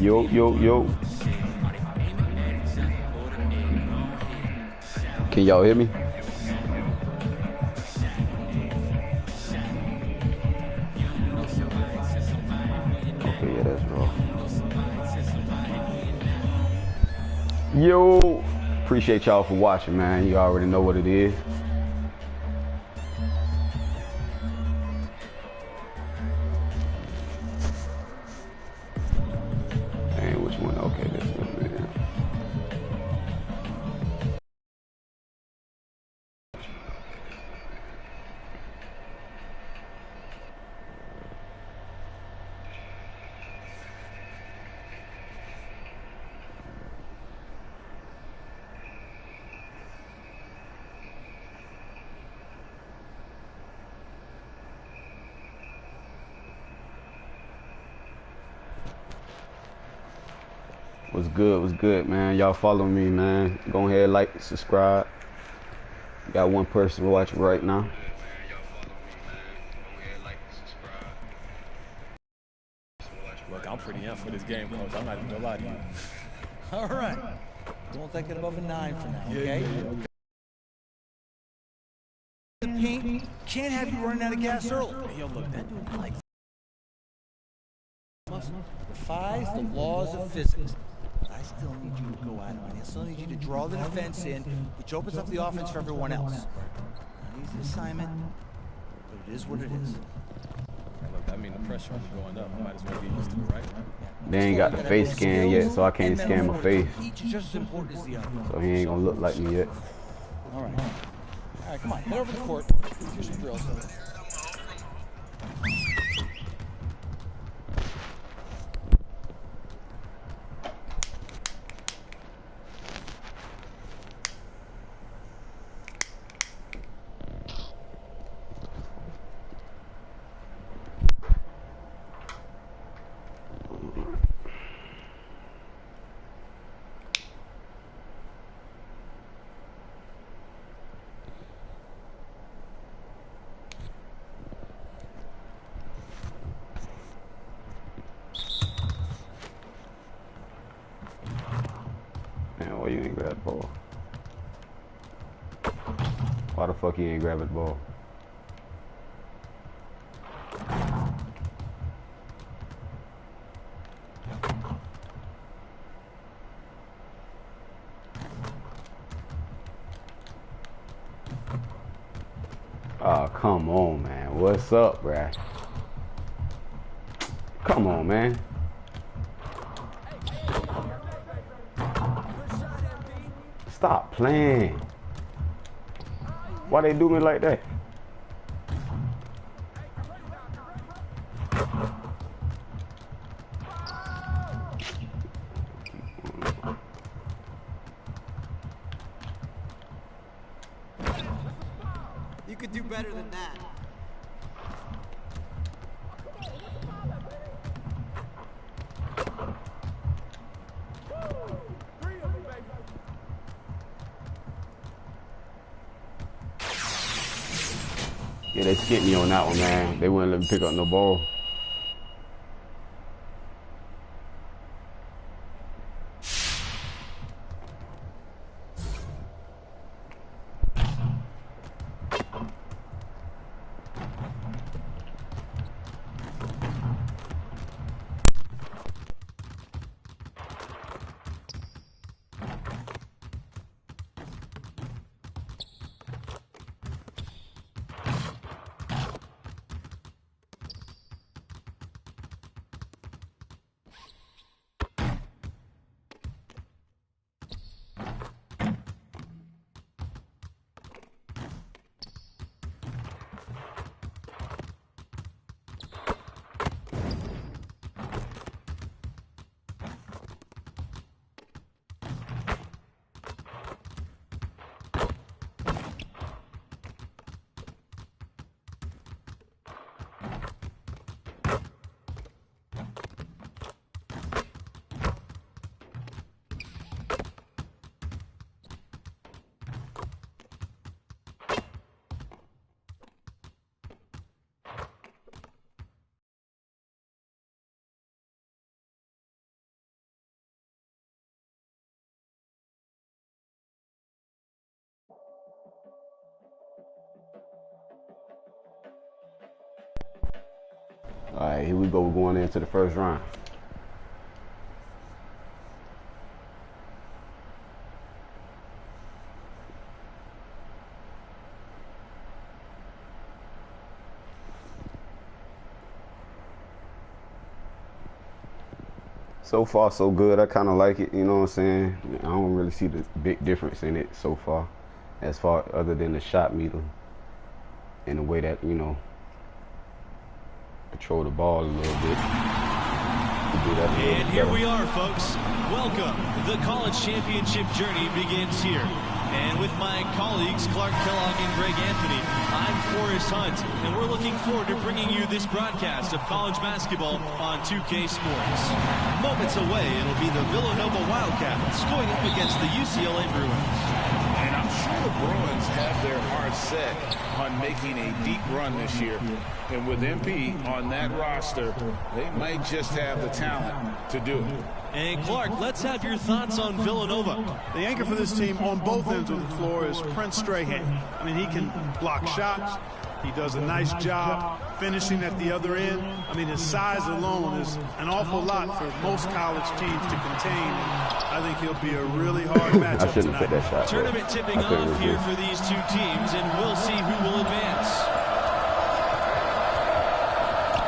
Yo. Can y'all hear me? Okay, yeah, that's raw. Yo, appreciate y'all for watching, man. You already know what it is. Dang, which one? Okay, this one, man. What's good, man? Y'all follow me, man. Go ahead, like, subscribe. Got one person watching right now. Look, I'm pretty in for this game, coach. I'm not even gonna lie to you. All right. Don't take it above a 9 for now, okay? The paint can't have you running out of gas early. Hey, yo, look, that dude like defies the laws of physics. I still need you to go at him. I still need you to draw the defense in, which opens up the offense for everyone else. Not easy assignment, but it is what it is. Hey, look, I mean, the pressure is going up. I might as well get used to it, right? They ain't got the face scan yet, so I can't scan my face. Each is just as important as the other. So he ain't gonna look like me yet. All right. All right, come on. Head over to the court. Here's some drills. Man, why you ain't grab the ball? Why the fuck you ain't grab the ball? Oh, come on, man. What's up, bruh? Come on, man. Stop playing. Why they do me like that? You could do better than that. Yeah, they skipped me on that one, man. They wouldn't let me pick up no ball. All right, here we go. We're going into the first round. So far, so good. I kind of like it, you know what I'm saying? I don't really see the big difference in it so far, other than the shot meter and the way that, you know, control the ball a little bit. And here we are, folks. Welcome. The college championship journey begins here. And with my colleagues, Clark Kellogg and Greg Anthony, I'm Forrest Hunt, and we're looking forward to bringing you this broadcast of college basketball on 2K Sports. Moments away, it'll be the Villanova Wildcats going up against the UCLA Bruins. And I'm sure the Bruins have their hearts set on making a deep run this year. And with MP on that roster, they might just have the talent to do it. And Clark, let's have your thoughts on Villanova. The anchor for this team on both ends of the floor is Prince Strahan. I mean, he can block shots. He does a nice job finishing at the other end. I mean, his size alone is an awful lot for most college teams to contain. And I think he'll be a really hard matchup I shouldn't have tonight. put that shot. Tournament tipping off here for these two teams, and we'll see who will advance.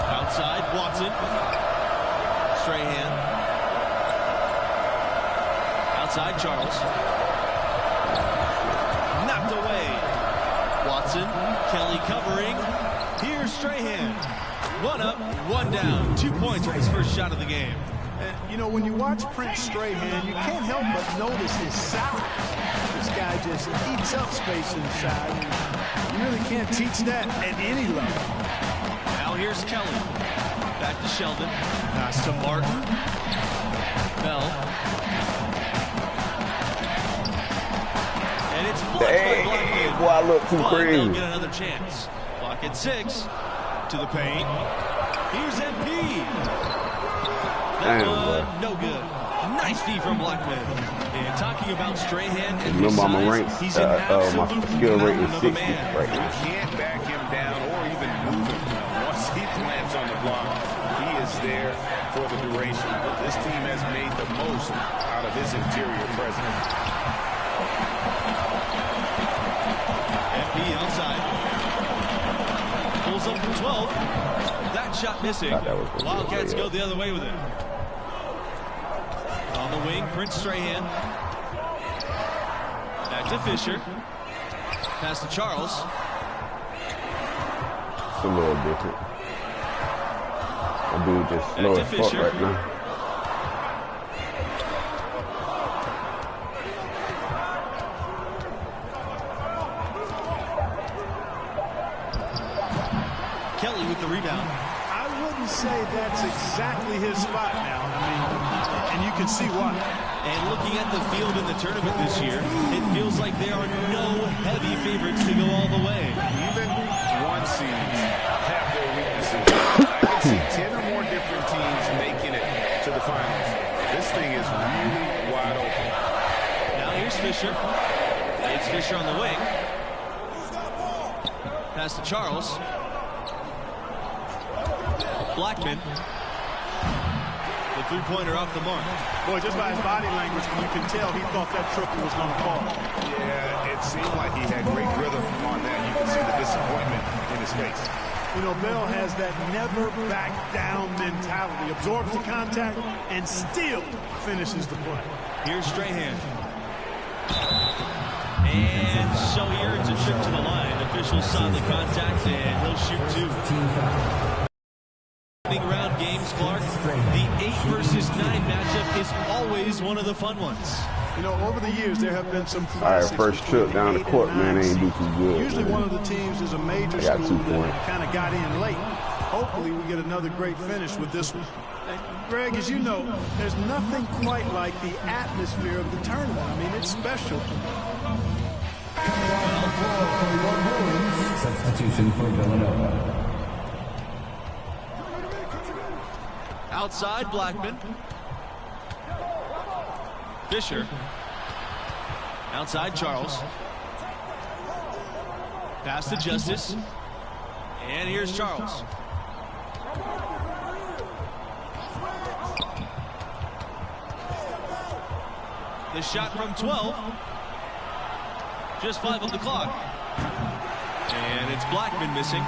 Outside, Watson. Strahan. Outside, Charles. Knocked away. Watson. Kelly covering. Here's Strahan. One up, one down. 2 points on his first shot of the game. You know, when you watch Prince Strahan, you can't help but notice his size. This guy just eats up space inside. You really can't teach that at any level. Now here's Kelly. Back to Sheldon. Pass to Martin. Bell. And it's blocked by Blackman. Boy, I look too But crazy. they'll get another chance. Clock at 6. To the paint. Here's MP. That one, no good. Nice D from Blackman. And talking about Strahan and his Remember, I'm size, ranked, he's an my absolute skill rating mountain is of a 60 man. right You now. can't back him down or even move him. Once he plants on the block, he is there for the duration. This team has made the most out of his interior presence. MP outside. Pulls up from 12. That shot missing. Thought that was gonna be Wildcats over, yeah. go the other way with it. On the wing, Prince Strahan. Back to Fisher. Pass to Charles. It's a little different. That dude just slow to as fuck Fisher. right now. Kelly with the rebound. I wouldn't say that's exactly his spot now. I mean, and you can see why. And looking at the field in the tournament this year, it feels like there are no heavy favorites to go all the way. Even one seeds have their weaknesses. I can see 10 or more different teams making it to the finals. This thing is really wide open. Now here's Fisher. It's Fisher on the wing. Pass to Charles. Blackman. The three-pointer off the mark. Boy, just by his body language, you can tell he thought that triple was going to fall. Yeah, it seemed like he had great rhythm on that. You can see the disappointment in his face. You know, Bell has that never back down mentality. Absorbs the contact and still finishes the play. Here's Strahan. And so he earns a trip to the line. Officials saw the contact, and he'll shoot two. Round games, Clark. The 8 versus 9 matchup is always one of the fun ones. You know, over the years, there have been some All right, classics. first trip down the court, man, they ain't do too good. Usually man. one of the teams is a major I got 2 school points. that kind of got in late. Hopefully we get another great finish with this one. And Greg, as you know, there's nothing quite like the atmosphere of the tournament. I mean, it's special. Substitution for Villanova. Outside, Blackman. Fisher. Outside, Charles. Pass to Justice. And here's Charles. The shot from 12. Just 5 on the clock. And it's Blackman missing.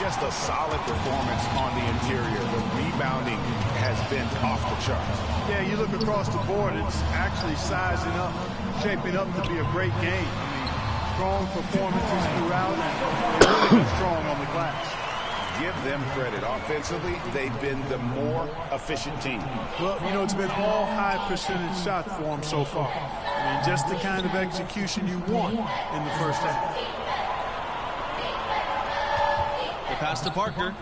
Just a solid performance on the interior. The rebounding has been off the charts. Yeah, you look across the board, it's actually sizing up, shaping up to be a great game. I mean, strong performances throughout, and they're really strong on the glass. Give them credit. Offensively, they've been the more efficient team. Well, you know, it's been all high percentage shots for them so far. I mean, just the kind of execution you want in the first half. The pass to Parker.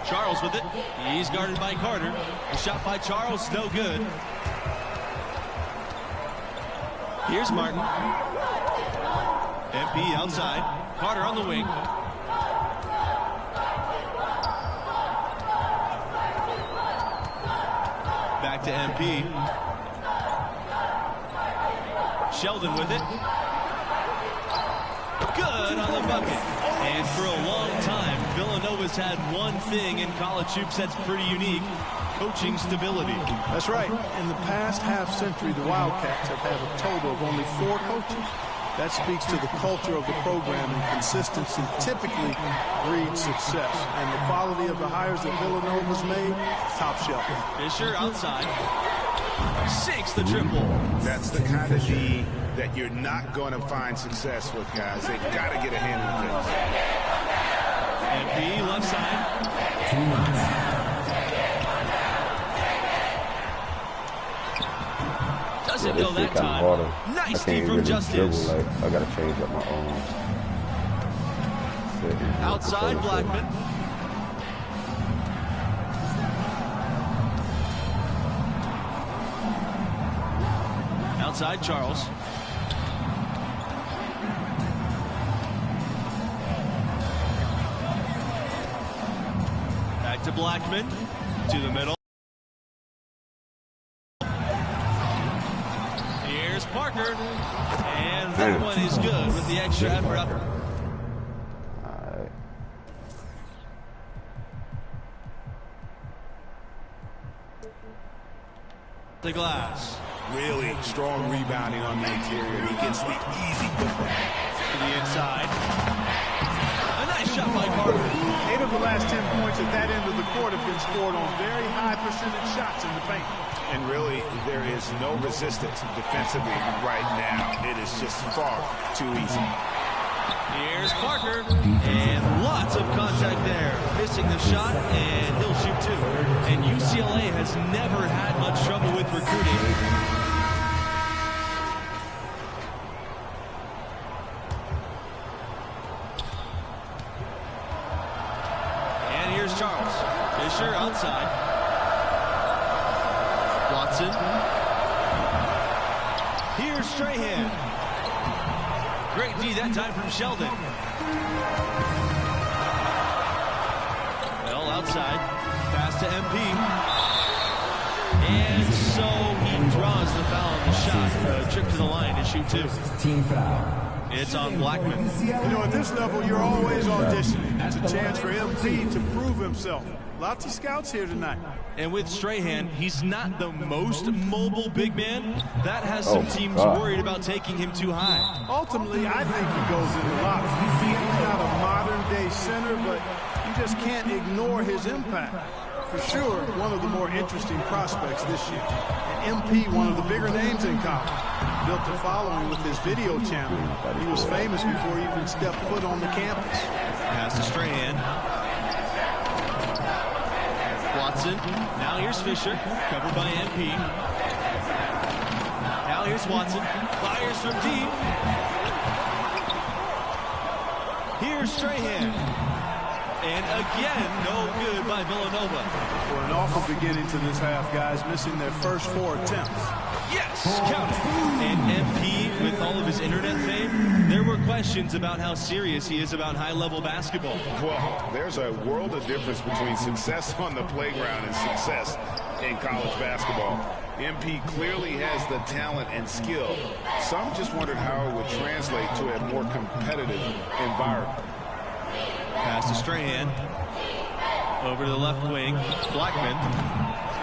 Charles with it. He's guarded by Carter. The shot by Charles, no good. Here's Martin. MP outside. Carter on the wing. Back to MP. Sheldon with it. Good on the bucket. And for a long time, Villanova's had one thing in college hoops that's pretty unique: coaching stability. That's right. In the past half century, the Wildcats have had a total of only 4 coaches. That speaks to the culture of the program, and consistency typically breeds success. And the quality of the hires that Villanova's made, top shelf. Fisher outside. Sinks the triple. That's the kind of D that you're not going to find success with, guys. They've got to get a hand in things. MP left side. Doesn't go that time. Nice D from Justice. Like, I gotta change up my own. Outside Blackman. Outside Charles. Back to Blackman. To the middle. Here's Parker. And that one is good with the extra effort up. Alright. The glass. Really strong rebounding on the interior. He gets the easy putback. To the inside. A nice shot by Carter. 8 of the last 10 points at that end of the court have been scored on very high percentage shots in the paint. And really, there is no resistance defensively right now. It is just far too easy. Here's Parker. And lots of contact there. Missing the shot, and he'll shoot 2. And UCLA has never had much trouble with recruiting. And here's Charles. Fisher outside. Watson. Here's Strahan. Great D that time from Sheldon. Well, outside. Pass to MP. And so he draws the foul on the shot. Trip to the line to shoot 2. Team foul. It's on Blackman. You know, at this level, you're always auditioning. It's a chance for MP to prove himself. Lots of scouts here tonight. And with Strahan, he's not the most mobile big man. That has some teams worried about taking him too high. Ultimately, I think he goes in the lottery. He's not a modern-day center, but you just can't ignore his impact. For sure, one of the more interesting prospects this year. And MP, one of the bigger names in college. Built a following with his video channel. He was famous before he even stepped foot on the campus. Pass to Strahan. Watson. Now here's Fisher. Covered by MP. Now here's Watson. Fires from deep. Here's Strahan. And again, no good by Villanova. For an awful beginning to this half, guys, missing their first 4 attempts. Yes, count it. And MP, with all of his internet fame, there were questions about how serious he is about high-level basketball. Well, there's a world of difference between success on the playground and success in college basketball. MP clearly has the talent and skill. Some just wondered how it would translate to a more competitive environment. Pass to Strahan. Over to the left wing. Blackman.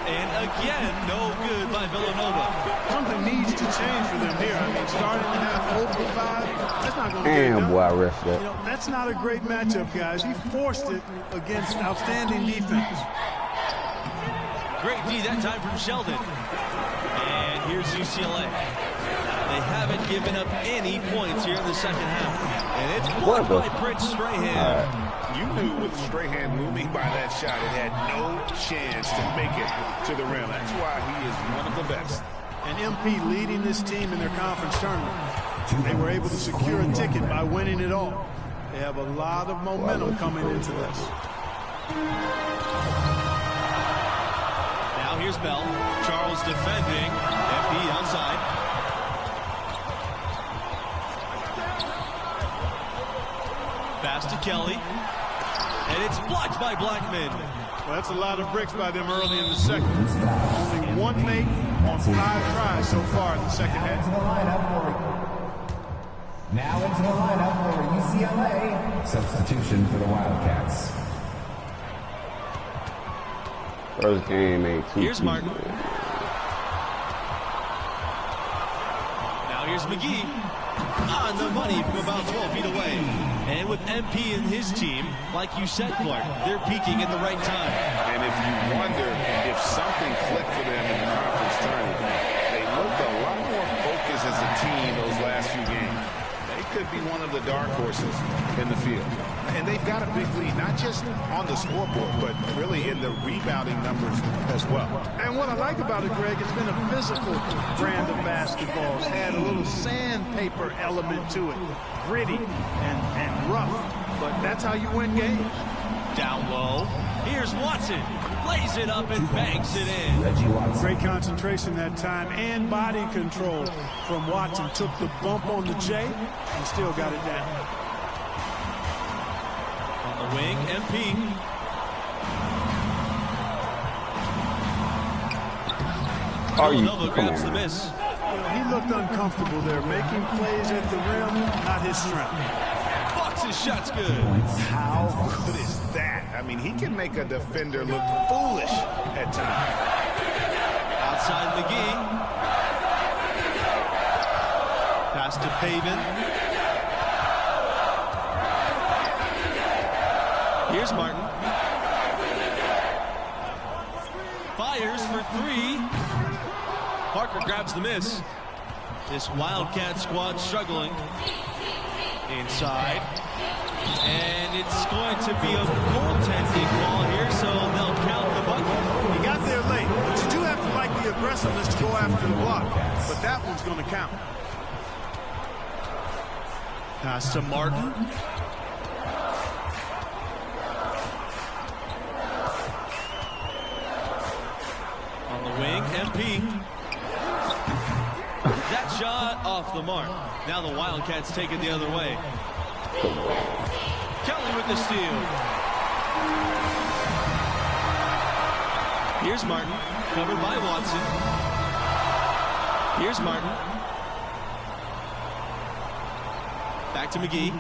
And again, no good by Villanova. Something needs to change for them here. I mean, starting to have 0 for 5, that's not going to get it Damn, done. boy, I rushed that. You know, that's not a great matchup, guys. He forced it against outstanding defense. Great D that time from Sheldon. And here's UCLA. They haven't given up any points here in the second half. And it's blocked by Prince Strahan. You knew with Strahan looming by that shot, it had no chance to make it to the rim. That's why he is one of the best. And MP leading this team in their conference tournament. They were able to secure a ticket by winning it all. They have a lot of momentum coming into this. Now here's Bell. Charles defending. MP outside. Pass to Kelly. And it's blocked by Blackman. Well, that's a lot of bricks by them early in the second. Only one make on 5 tries so far in the second half. Now into the lineup for UCLA. Substitution for the Wildcats. First game ain't too. Here's Martin. Now here's McGee. On the money from about 12 feet away. And with MP and his team, like you said, Clark, they're peaking at the right time. And if you wonder if something clicked for them in the conference tournament, they looked a lot more focused as a team those last few games. They could be one of the dark horses in the field. And they've got a big lead, not just on the scoreboard, but really in the rebounding numbers as well. And what I like about it, Greg, it's been a physical brand of basketball. It's had a little sandpaper element to it. Gritty and rough. But that's how you win games. Down low. Here's Watson. Lays it up and banks it in. Great concentration that time and body control from Watson. Took the bump on the J and still got it down. On the wing, MP. Villanova grabs the miss. He looked uncomfortable there, making plays at the rim, not his strength. Fox's shot's good. How good is that? I mean, he can make a defender look foolish at times. Outside McGee. Pass to Pavin. Here's Martin. Fires for 3. Parker grabs the miss. This Wildcat squad struggling. Inside. And it's going to be a goaltending call here, so they'll count the bucket. He got there late, but you do have to like the aggressiveness to go after the block. But that one's going to count. Pass to Martin. On the wing, MP. That shot off the mark. Now the Wildcats take it the other way. Kelly with the steal. Here's Martin, covered by Watson. Here's Martin. Back to McGee.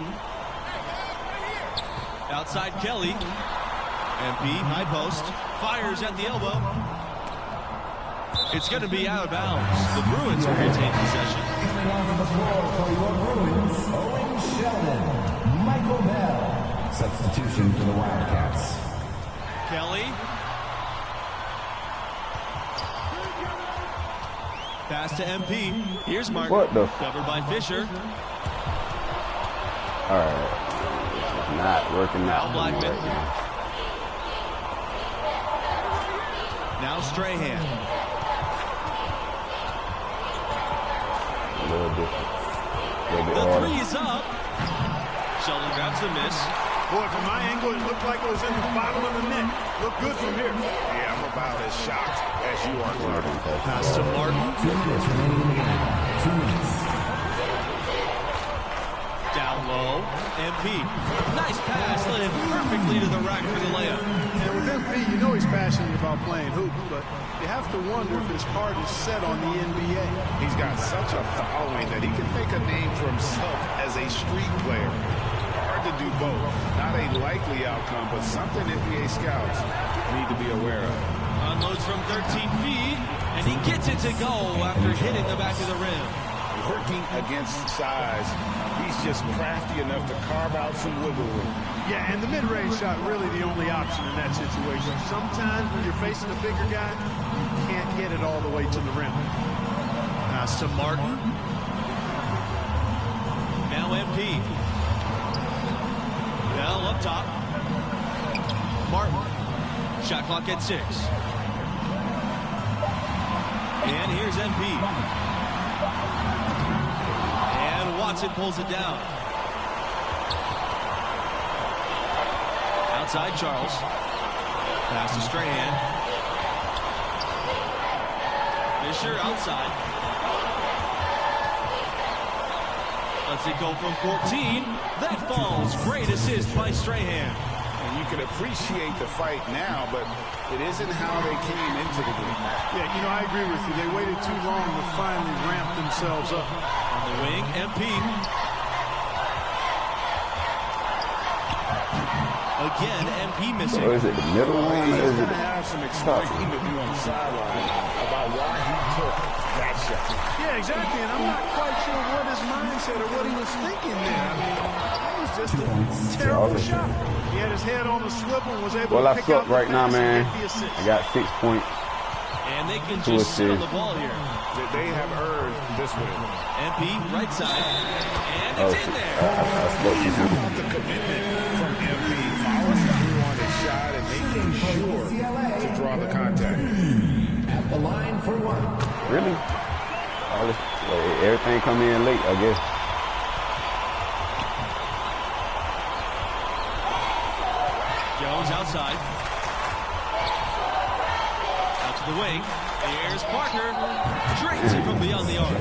Outside Kelly. MP, high post. Fires at the elbow. It's going to be out of bounds. The Bruins will retain possession. Coming onto the floor for your Bruins, Owen Sheldon, Michael Bell. Substitution for the Wildcats. Kelly. Pass to MP. Here's Martin. What the? Covered by Fisher. All right. It's not working out. Now Blackman. Right Now Strahan. now. A little different. The 3 is up. Sheldon grabs the miss. Boy, from my angle, it looked like it was in the bottom of the net. Looked good from here. Yeah, I'm about as shocked as you are, Clark. Pass to Martin. 2 minutes remaining in the game. 2 minutes. Down low. MP. Nice pass. Led him perfectly to the rack for the layup. And with MP, you know he's passionate about playing hoops, but you have to wonder if his heart is set on the NBA. He's got such a following that he can make a name for himself as a street player. Hard to do both. Not a likely outcome, but something NBA scouts need to be aware of. Unloads from 13 feet, and he gets it to go after hitting the back of the rim. Working against size, he's just crafty enough to carve out some wiggle room. Yeah, and the mid-range shot really the only option in that situation. Sometimes when you're facing a bigger guy, you can't get it all the way to the rim. Pass to Martin. Now MP. Bell up top. Martin. Shot clock at 6. And here's MP. And Watson pulls it down. Outside Charles. Pass to Strahan. Fisher outside. Lets it go from 14. That falls. Great assist by Strahan. And you can appreciate the fight now, but it isn't how they came into the game. Yeah, you know, I agree with you. They waited too long to finally ramp themselves up. On the wing, MP. Again, MP missing. Or is it the middle one? He's Or is going it to have some explaining to do on the sideline about why he took that shot. Yeah, exactly, and I'm not quite sure what his mindset or what he was thinking there. I mean, that was just a terrible shot. He had his head on the swivel and was able to pick out the right now, pass man. and get the assist. I got 6 points. And they can just sit on the ball here. They have earned this win. MP, right side. And it's in there. How about the commitment from MP? Following through on his shot and making sure to draw the contact. At the line for 1. Really? Everything come in late, I guess. Jones outside. Out to the wing. Here's Parker. Drains it from beyond the arc.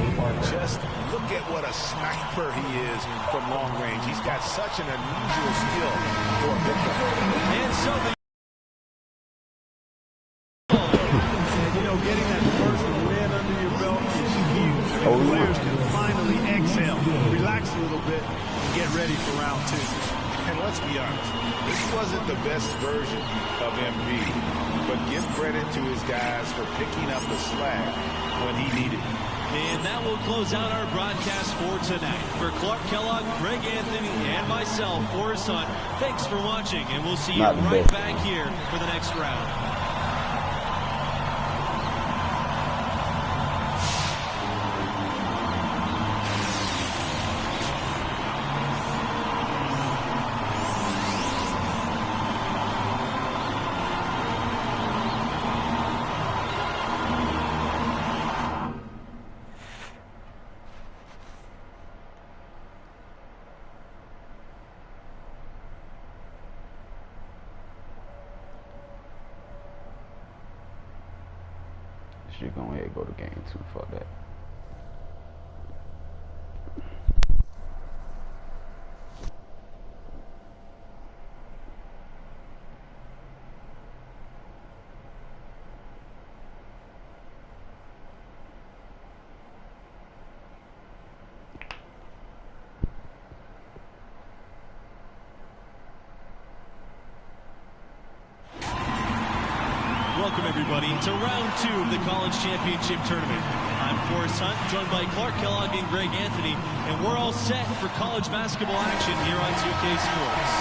Just look at what a sniper he is from long range. He's got such an unusual skill for a big guy. And so the You know, getting that first win under your belt is huge. And players can finally exhale, relax a little bit, and get ready for round 2. And let's be honest, this wasn't the best version of MP, but give credit to his guys for picking up the slack when he needed it. And that will close out our broadcast for tonight. For Clark Kellogg, Greg Anthony, and myself, Forrest Hunt, thanks for watching, and we'll see you right back here for the next round. Should go ahead and go to game 2 for that. Welcome, everybody, to round 2 of the College Championship Tournament. I'm Forrest Hunt, joined by Clark Kellogg and Greg Anthony, and we're all set for college basketball action here on 2K Sports.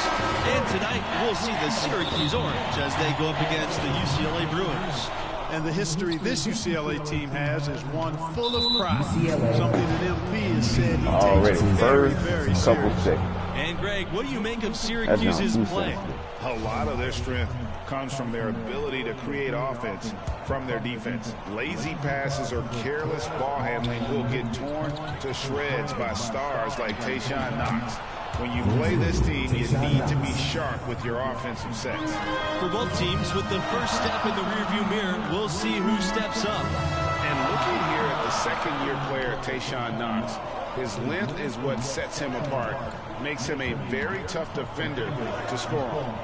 And tonight, we'll see the Syracuse Orange as they go up against the UCLA Bruins. And the history this UCLA team has is one full of pride. Something that MP has said he takes very, very seriously. And Greg, what do you make of Syracuse's play? A lot of their strength comes from their ability to create offense from their defense. Lazy passes or careless ball handling will get torn to shreds by stars like Tayshaun Knox. When you play this team, you need to be sharp with your offensive sets. For both teams, with the first step in the rearview mirror, we'll see who steps up. And looking here at the second-year player, Tayshaun Knox, his length is what sets him apart, makes him a very tough defender to score on.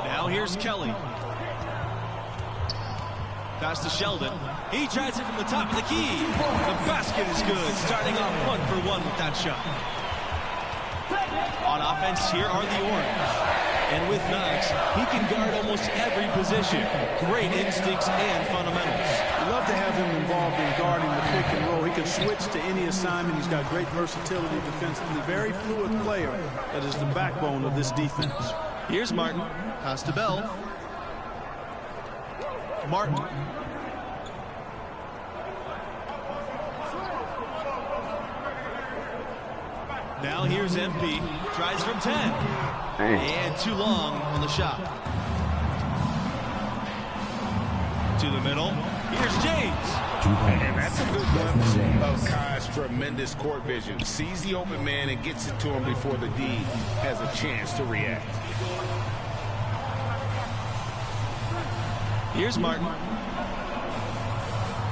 Now here's Kelly. Pass to Sheldon. He tries it from the top of the key. The basket is good, starting off 1-for-1 with that shot. On offense, here are the Orange. And with Knox, he can guard almost every position. Great instincts and fundamentals. We love to have him involved in guarding the pick and roll. He can switch to any assignment. He's got great versatility defensively. Very fluid player that is the backbone of this defense. Here's Martin. Pass to Bell. Martin. Now here's MP. Tries from 10. And too long on the shot. To the middle. Here's James. And that's a good glimpse of Kai's tremendous court vision. Sees the open man and gets it to him before the D has a chance to react. Here's Martin.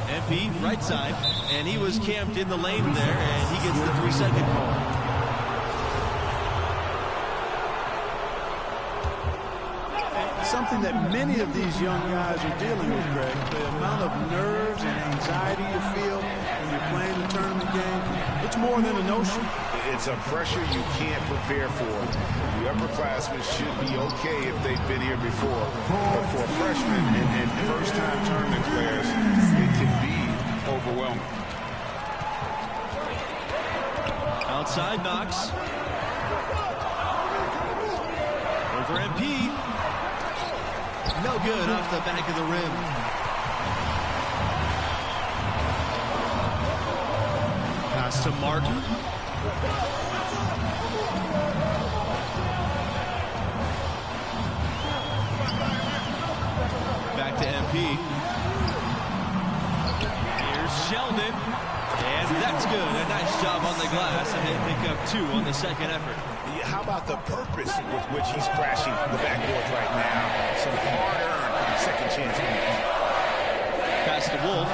MP right side. And he was camped in the lane there, and he gets the 3-second call. Something that many of these young guys are dealing with, Greg. The amount of nerves and anxiety you feel when you're playing the tournament game, it's more than a notion. It's a pressure you can't prepare for. The upperclassmen should be okay if they've been here before. But for freshmen and first-time tournament players, it can be overwhelming. Outside Knox. Over MP. No good off the back of the rim. Pass to Martin. Back to MP. Here's Sheldon. And that's good. A nice job on the glass. And they pick up 2 on the second effort. How about the purpose with which he's crashing the backboards right now? Some hard-earned second chance wins. Pass to Wolf.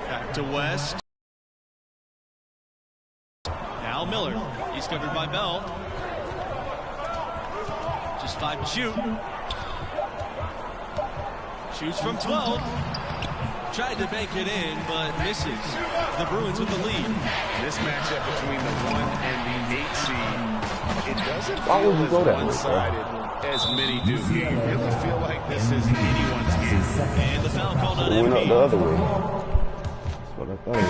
Back to West. Now Miller. He's covered by Bell. Just 5 to shoot. Shoots from 12. Tried to bank it in, but misses. The Bruins with the lead. This matchup between the 1 and the 8 seed, it doesn't Why would feel you go as that way, one-sided as many do. You really feel like this is anyone's game. And the foul called on It went up MP. the other way. That's what I thought it was.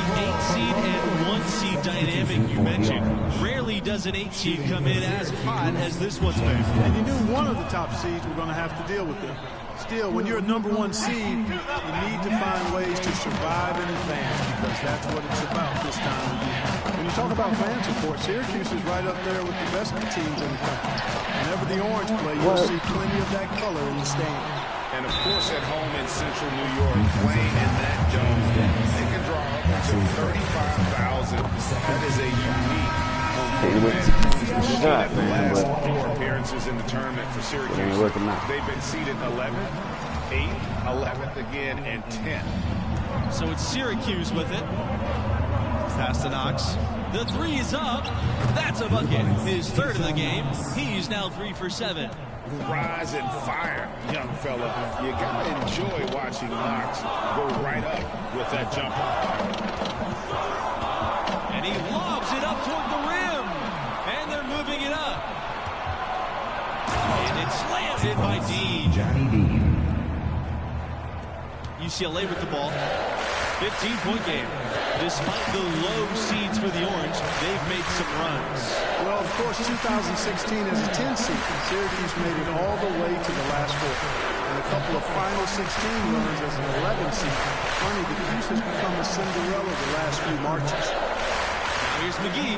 The 8 seed and 1 seed dynamic you mentioned. Rarely does an 8 seed come in as hot as this one's been. And you knew one of the top seeds were going to have to deal with them. Still, when you're a number 1 seed, you need to find ways to survive and advance, because that's what it's about this time of year. When you talk about fan support, Syracuse is right up there with the best teams in the country. Whenever the Orange play, you'll see plenty of that color in the stand. And of course, at home in Central New York, playing in that dome, they can draw up to 35,000. That is a unique home advantage. Shot, The man, last but 4 appearances in the tournament for Syracuse, ain't working out. they've been seeded 11th, 8th, 11th again, and 10th. So it's Syracuse with it. Pass to Knox. The 3 is up. That's a bucket. His 3rd of the game. He's now 3 for 7. Rise and fire, young fella. You gotta enjoy watching Knox go right up with that jumper. And he lobs it up toward the rim. And they're moving it up. And it's slammed in by Dean. Johnny Dean. UCLA with the ball. 15-point game. Despite the low seeds for the Orange, they've made some runs. Well, of course, 2016 as a 10 seed, Syracuse made it all the way to the last 4. And a couple of Final 16 runs as an 11 seed. Funny, the Cuse has become a Cinderella the last few marches. Now here's McGee.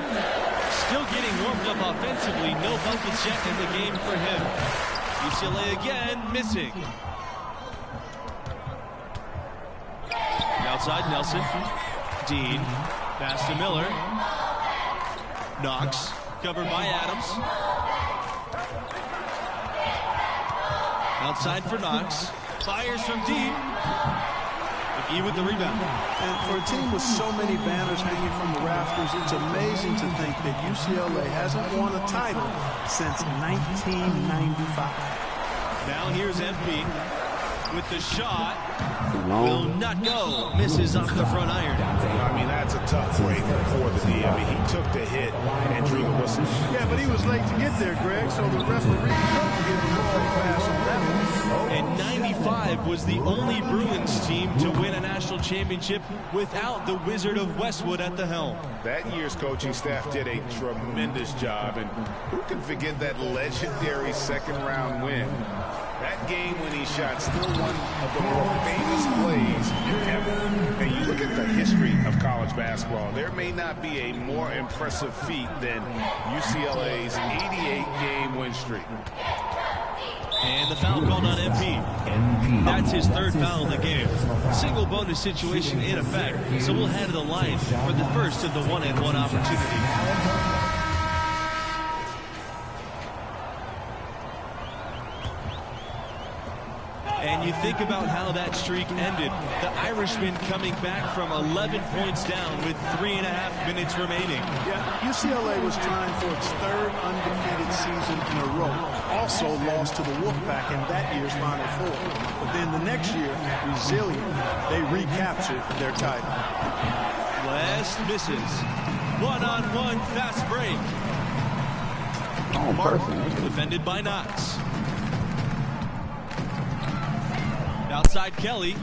Still getting warmed up offensively. No buckets yet in the game for him. UCLA again missing. Outside Nelson. Dean. Pass to Miller. Knox. Covered by Adams. Outside for Knox. Fires from deep. McGee with the rebound. And for a team with so many banners hanging from the rafters, it's amazing to think that UCLA hasn't won a title since 1995. Now here's MP. with the shot. Will not go. Misses off the front iron. I mean, that's a tough break for the D. I mean, he took the hit and drew the whistle. Yeah, but he was late to get there, Greg, so the referee couldn't give him a free pass on that one. And 95 was the only Bruins team to win a national championship without the Wizard of Westwood at the helm. That year's coaching staff did a tremendous job, and who can forget that legendary second-round win? That game when he shot, still one of the more famous plays ever. And you look at the history of college basketball, there may not be a more impressive feat than UCLA's 88-game win streak. And the foul called on MP. That's his third foul in the game. Single bonus situation in effect, so we'll head to the line for the first of the one-and-one opportunity. And you think about how that streak ended. The Irishman coming back from 11 points down with 3.5 minutes remaining. Yeah, UCLA was trying for its third undefeated season in a row. Also lost to the Wolfpack in that year's Final Four. But then the next year, resilient, they recaptured their title. West misses. One-on-one fast break. Martin, defended by Knox. Outside Kelly.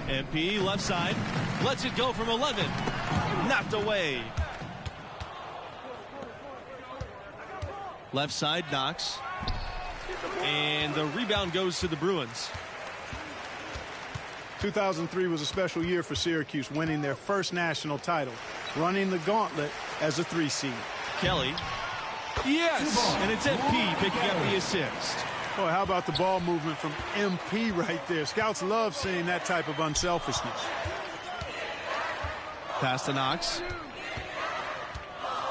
MP left side. Lets it go from 11. Knocked away. Left side Knox. And the rebound goes to the Bruins. 2003 was a special year for Syracuse, winning their first national title, running the gauntlet as a 3 seed. Kelly. Yes! And it's MP picking up the assist. Boy, how about the ball movement from MP right there? Scouts love seeing that type of unselfishness. Pass to Knox.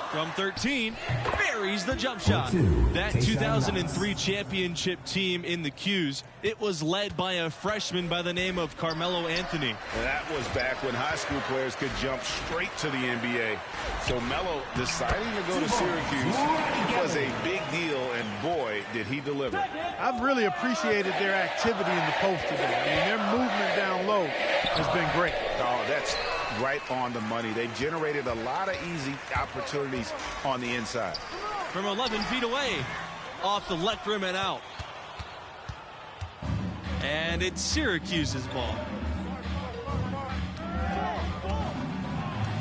From 13, buries the jump shot. That 2003 championship team in the Qs, it was led by a freshman by the name of Carmelo Anthony. And that was back when high school players could jump straight to the NBA. So Melo deciding to go to Syracuse was a big deal, and boy, did he deliver. I've really appreciated their activity in the post today. I mean, their movement down low has been great. Oh, that's right on the money. They've generated a lot of easy opportunities on the inside. From 11 feet away, off the left rim and out. And it's Syracuse's ball.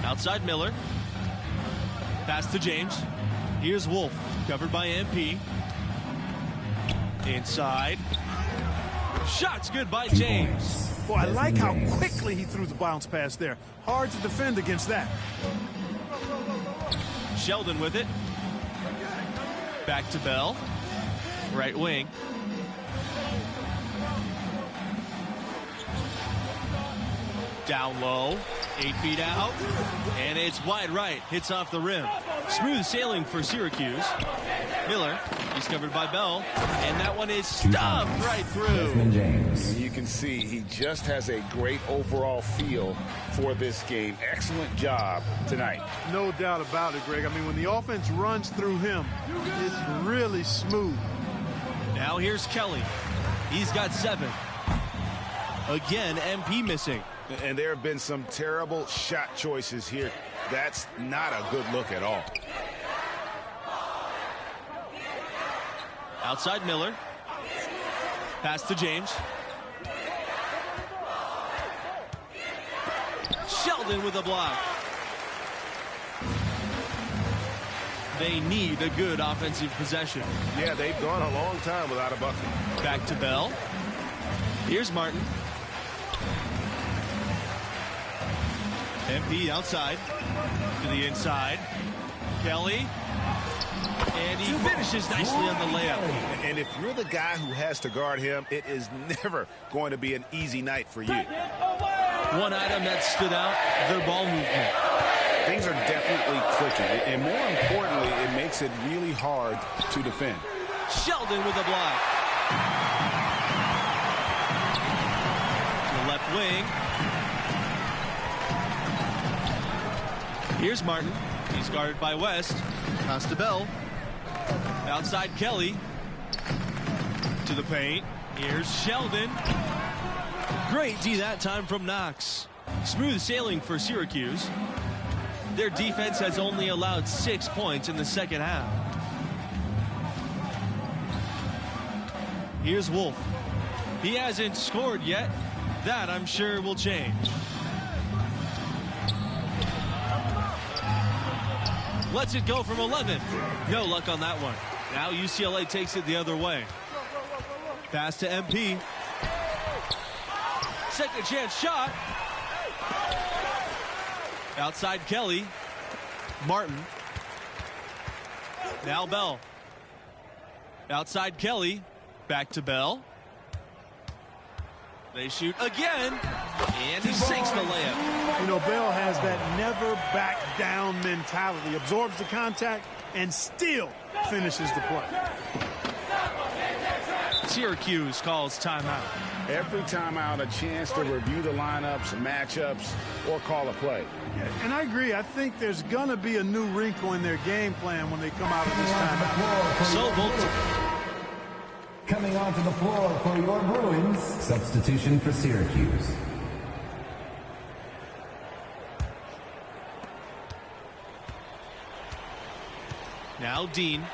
Outside Miller. Pass to James. Here's Wolf, covered by MP. Inside. Shots good by James. Boy, I like how quickly he threw the bounce pass there. Hard to defend against that. Sheldon with it. Back to Bell. Right wing. Down low. 8 feet out. And it's wide right. Hits off the rim. Smooth sailing for Syracuse. Miller. He's covered by Bell. And that one is stuffed right through. You can see he just has a great overall feel for this game. Excellent job tonight. No doubt about it, Greg. I mean, when the offense runs through him, it's really smooth. Now here's Kelly. He's got 7. Again, MP missing. And there have been some terrible shot choices here. That's not a good look at all. Outside Miller. Pass to James. Sheldon with a block. They need a good offensive possession. Yeah, they've gone a long time without a bucket. Back to Bell. Here's Martin. MP outside to the inside. Kelly. And he finishes nicely on the layup. And if you're the guy who has to guard him, it is never going to be an easy night for you. One item that stood out, their ball movement. Things are definitely clicking. And more importantly, it makes it really hard to defend. Sheldon with a block. To the left wing. Here's Martin. He's guarded by West. Pass to Bell. Outside Kelly. To the paint. Here's Sheldon. Great D that time from Knox. Smooth sailing for Syracuse. Their defense has only allowed 6 points in the second half. Here's Wolf. He hasn't scored yet. That, I'm sure, will change. Lets it go from 11. No luck on that one. Now UCLA takes it the other way. Pass to MP. Second chance shot. Outside Kelly. Martin. Now Bell. Outside Kelly. Back to Bell. They shoot again. And he sinks the layup. You know, Bell has that never back down mentality. Absorbs the contact and still finishes the play. Syracuse calls timeout. Every timeout, a chance to review the lineups, matchups, or call a play. Yeah, and I agree. I think there's going to be a new wrinkle in their game plan when they come out of this timeout. So both. Coming onto the floor for your Bruins, substitution for Syracuse. Now Dean.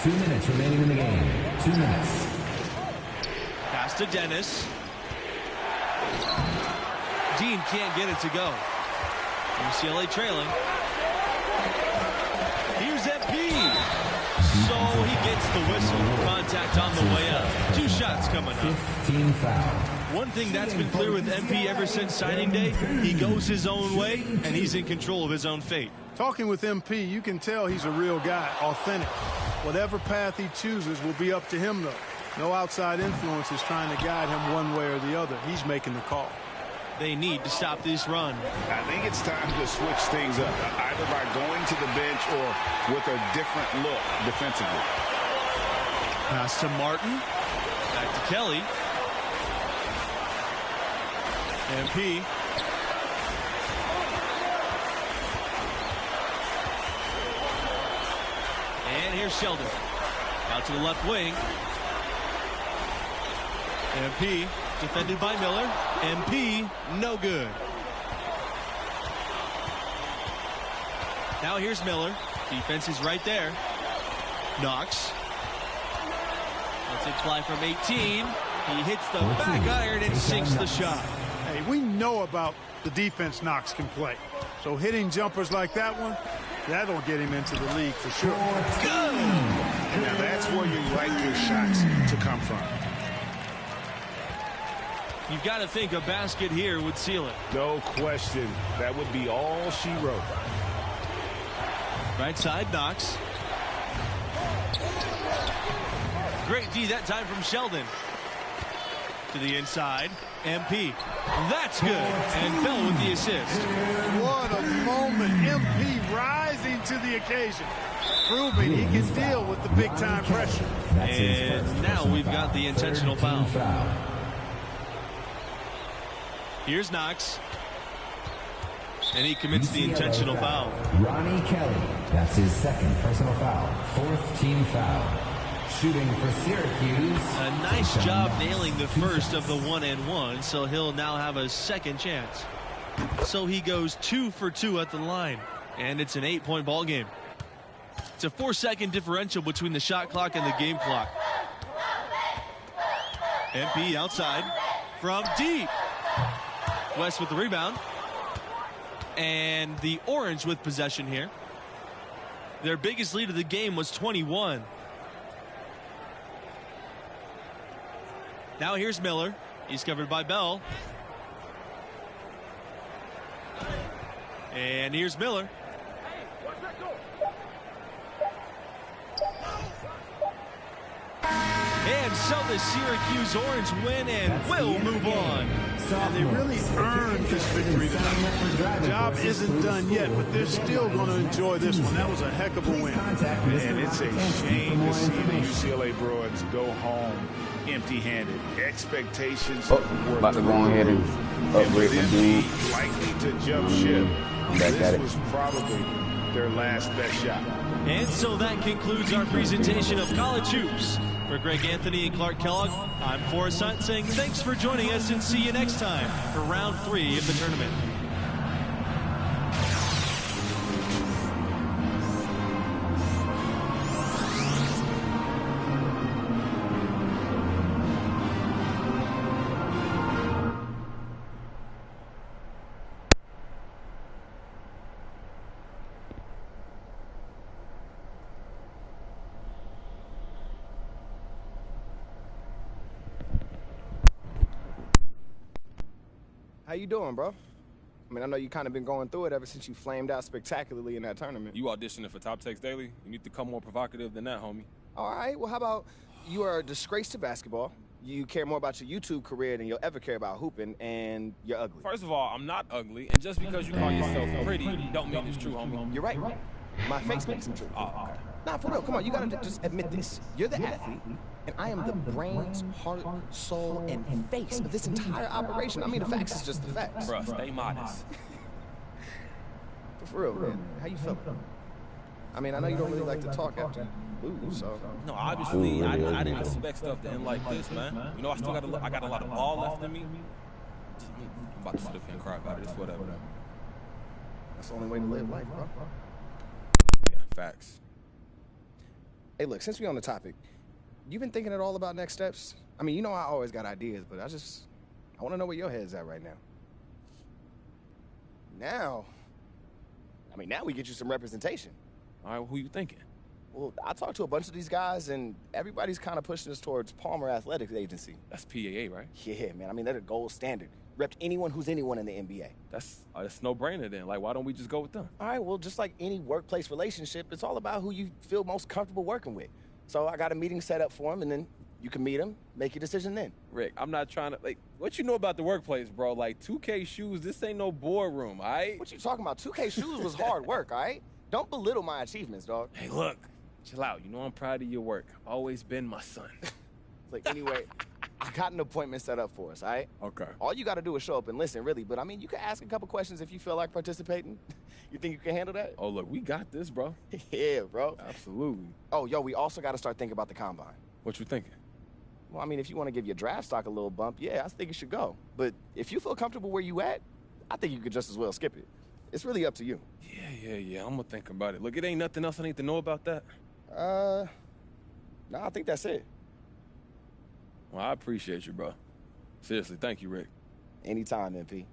2 minutes remaining in the game. 2 minutes. Pass to Dennis. Dean can't get it to go. UCLA trailing. Here's MP. So he gets the whistle. Contact on the way up. 2 shots coming up. 15 foul. One thing that's been clear with MP ever since signing day, he goes his own way, and he's in control of his own fate. Talking with MP, you can tell he's a real guy, authentic. Whatever path he chooses will be up to him, though. No outside influence is trying to guide him one way or the other. He's making the call. They need to stop this run. I think it's time to switch things up, either by going to the bench or with a different look defensively. Pass to Martin. Back to Kelly. MP. And here's Sheldon. Out to the left wing. MP defended by Miller. MP no good. Now here's Miller. Defense is right there. Knox. Lets it fly from 18. He hits the back iron and sinks the shot. Hey, we know about the defense Knox can play. So hitting jumpers like that one, that'll get him into the league for sure. Good! And now that's where you like your shots to come from. You've got to think a basket here would seal it. No question. That would be all she wrote. Right side, Knox. Great D that time from Sheldon. To the inside, MP. That's good. And Bell with the assist. What a moment. MP rising to the occasion. Proving he can deal with the big-time pressure. And now we've got the intentional foul. Here's Knox. And he commits the intentional foul. Ronnie Kelly. That's his second personal foul. 4th team foul. Shooting for Syracuse. A nice job nailing the first of the 1-and-1, so he'll now have a second chance. So he goes 2 for 2 at the line, and it's an 8-point ball game. It's a 4-second differential between the shot clock and the game clock. MP outside from deep. West with the rebound. And the Orange with possession here. Their biggest lead of the game was 21. Now here's Miller. He's covered by Bell. And here's Miller. And so the Syracuse Orange win and will move on. And they really earned this victory tonight. The job isn't done yet, but they're still going to enjoy this one. That was a heck of a win. And it's a shame to see the UCLA Bruins go home empty-handed. Expectations were about to go ahead and upgrade my dude. likely to jump ship. I'm back at it. This was probably their last best shot. And so that concludes our presentation of college hoops. For Greg Anthony and Clark Kellogg, I'm Forrest Hunt saying thanks for joining us and see you next time for round 3 of the tournament. How you doing, bro? I mean, I know you kind of been going through it ever since you flamed out spectacularly in that tournament. You auditioning for Top Text Daily? You need to come more provocative than that, homie. All right, well, how about you are a disgrace to basketball, you care more about your YouTube career than you'll ever care about hooping, and you're ugly. First of all, I'm not ugly, and just because you call yourself pretty don't mean it's true, homie. You're right. My face makes it true. Oh, okay. Nah, for real, come on, you gotta just admit this. You're the athlete, and I am the brains, heart, soul, and face of this entire operation. I mean, the facts is just the facts. Bruh, stay modest. For real, man. How you feeling? I mean, I know you don't really like to talk after you lose, so. No, obviously, I didn't expect stuff to end like this, man. You know, I got a lot of ball left in me. I'm about to sit up here and cry about it. It's whatever. That's the only way to live life, bro. Yeah, facts. Hey, look, since we're on the topic, you been thinking at all about next steps? I mean, you know I always got ideas, but I want to know where your head's at right now. Now we get you some representation. All right, well, who you thinking? Well, I talked to a bunch of these guys, and everybody's kind of pushing us towards Palmer Athletics Agency. That's PAA, right? Yeah, man. I mean, they're the gold standard. Repped anyone who's anyone in the NBA. That's no-brainer then. Like, why don't we just go with them? All right, well, just like any workplace relationship, it's all about who you feel most comfortable working with. So I got a meeting set up for them, and then you can meet them, make your decision then. Rick, I'm not trying to, like, what you know about the workplace, bro? Like, 2K shoes, this ain't no boardroom, all right? What you talking about? 2K shoes was hard work, all right? Don't belittle my achievements, dog. Hey, look, chill out. You know I'm proud of your work. I've always been my son. Like, anyway, I got an appointment set up for us, all right? Okay. All you got to do is show up and listen, really. But, I mean, you can ask a couple questions if you feel like participating. You think you can handle that? Oh, look, we got this, bro. Yeah, bro. Absolutely. Oh, yo, we also got to start thinking about the combine. What you thinking? Well, I mean, if you want to give your draft stock a little bump, yeah, I think you should go. But if you feel comfortable where you at, I think you could just as well skip it. It's really up to you. Yeah. I'm gonna think about it. Look, it ain't nothing else I need to know about that. No, I think that's it. Well, I appreciate you, bro. Seriously, thank you, Rick. Anytime, MP.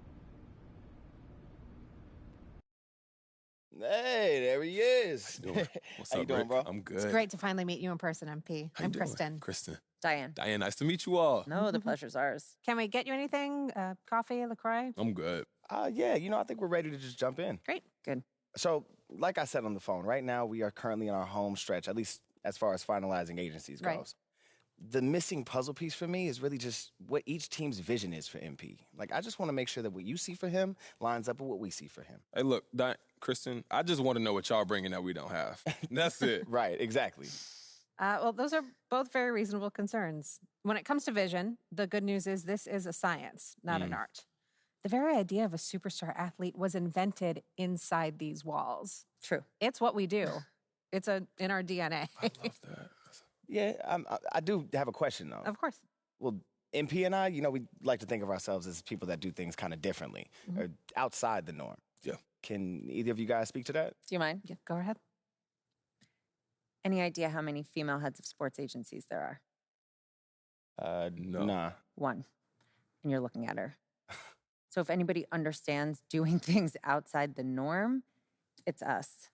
Hey, there he is. What's How up, you doing, Rick? bro? I'm good. It's great to finally meet you in person, MP. How you I'm doing? Kristen. Kristen. Diane. Diane, nice to meet you all. No, the pleasure's ours. Can we get you anything? Coffee, LaCroix? I'm good. Yeah, I think we're ready to just jump in. Great. Good. So, like I said on the phone, right now we are currently in our home stretch, at least as far as finalizing agencies goes. Right. The missing puzzle piece for me is really just what each team's vision is for MP. Like, I just want to make sure that what you see for him lines up with what we see for him. Hey, look, Kristen, I just want to know what y'all bringing that we don't have. That's it. Right, exactly. Well, those are both very reasonable concerns. When it comes to vision, the good news is this is a science, not an art. The very idea of a superstar athlete was invented inside these walls. True. It's what we do. It's in our DNA. I love that. Yeah, I do have a question, though. Of course. Well, MP and I, we like to think of ourselves as people that do things kind of differently, or outside the norm. Yeah. Can either of you guys speak to that? Do you mind? Yeah, go ahead. Any idea how many female heads of sports agencies there are? No. Nah. 1. And you're looking at her. So if anybody understands doing things outside the norm, it's us.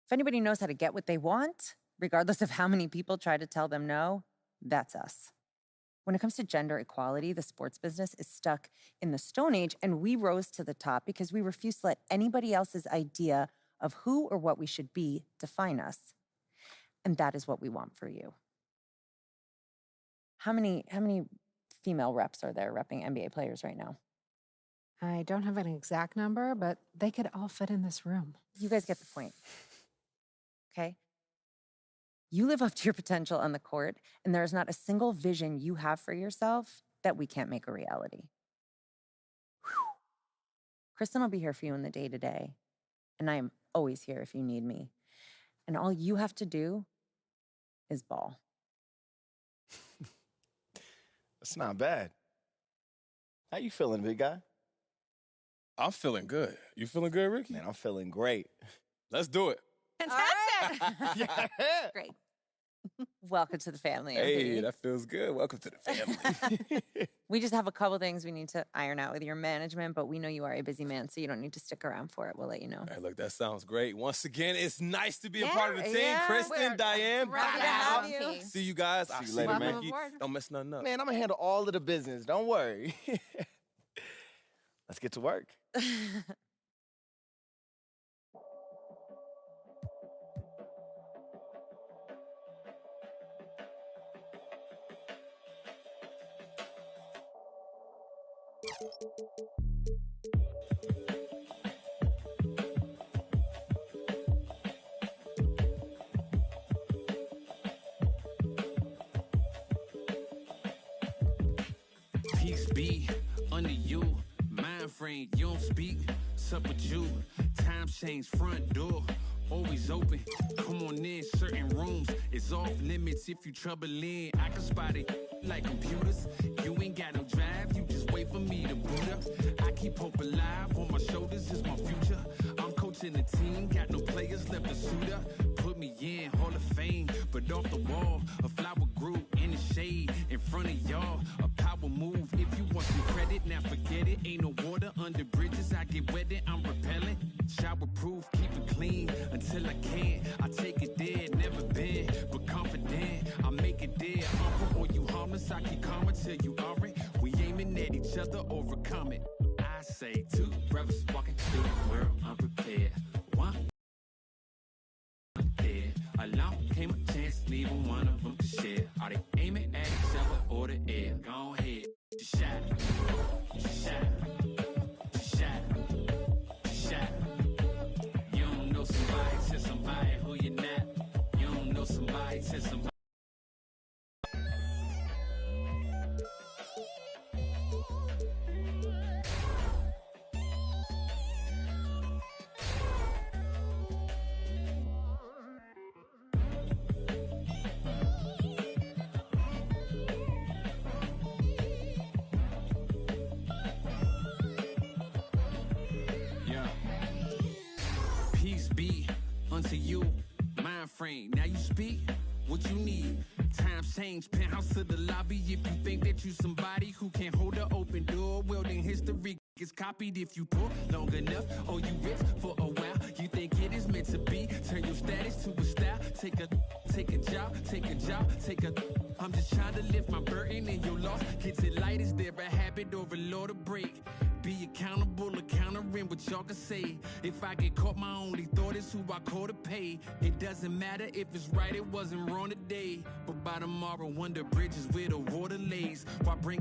If anybody knows how to get what they want, regardless of how many people try to tell them no, that's us. When it comes to gender equality, the sports business is stuck in the Stone Age, and we rose to the top because we refuse to let anybody else's idea of who or what we should be define us. And that is what we want for you. How many female reps are there repping NBA players right now? I don't have an exact number, but they could all fit in this room. You guys get the point. Okay? You live up to your potential on the court, and there is not a single vision you have for yourself that we can't make a reality. Whew. Kristen will be here for you in the day-to-day, And I am always here if you need me. And all you have to do is ball. That's not bad. How you feeling, big guy? I'm feeling good. You feeling good, Ricky? Man, I'm feeling great. Let's do it. Fantastic. Yeah. Great. Welcome to the family. Hey, Anthony. that feels good. Welcome to the family. We just have a couple things we need to iron out with your management, but we know you are a busy man, so you don't need to stick around for it. We'll let you know. Hey, look, that sounds great. Once again, it's nice to be a part of the team. yeah, Kristen, we're Diane, happy to have you. See you guys. I'll you see later, you, man. Mikey. Don't mess nothing up. Man, I'm going to handle all of the business. Don't worry. Let's get to work. Peace be under you, mind frame, you don't speak, what's up with you? Time change, front door, always open. Come on in, certain rooms, it's off limits if you trouble in. I can spot it like computers. You ain't got no drive, you just wait for me to boot up. I keep hope alive, on my shoulders is my future. I'm coaching the team, got no players left to suit up. Put me in Hall of Fame, but off the wall, a flower grew in the shade in front of y'all. A power move, if you want some credit, now forget it. Ain't no water under bridges, I get wetted, I'm repellent. Shower proof, keep it clean until I can't. I take it there, never been, but confident. I make it there, or you harmless, I keep calm until you aren't. We aiming at each other, overcome it. I say two brothers walking through the world unprepared. One dead. Along came a chance, neither one of them to share. Are they aiming at each other or the air? Go ahead, just shot it. Just shot it. Just shot it. Just shot it. You don't know somebody, tell somebody who you're not. You don't know somebody, tell somebody. Yeah. Peace be unto you, mind frame. Now you speak what you need. Times change, penthouse to the lobby. If you think that you somebody who can't hold an open door, well then history gets copied if you pull long enough. Or you rich for a while. You think it is meant to be. Turn your status to a style. Take a job, take a job, take a. I'm just trying to lift my burden and your loss. Gets it light, is there a habit or a law to break? Be accountable, countering what y'all can say. If I get caught, my only thought is who I call to pay. It doesn't matter if it's right, it wasn't wrong today. But by tomorrow, wonder bridges where the water lays. Why bring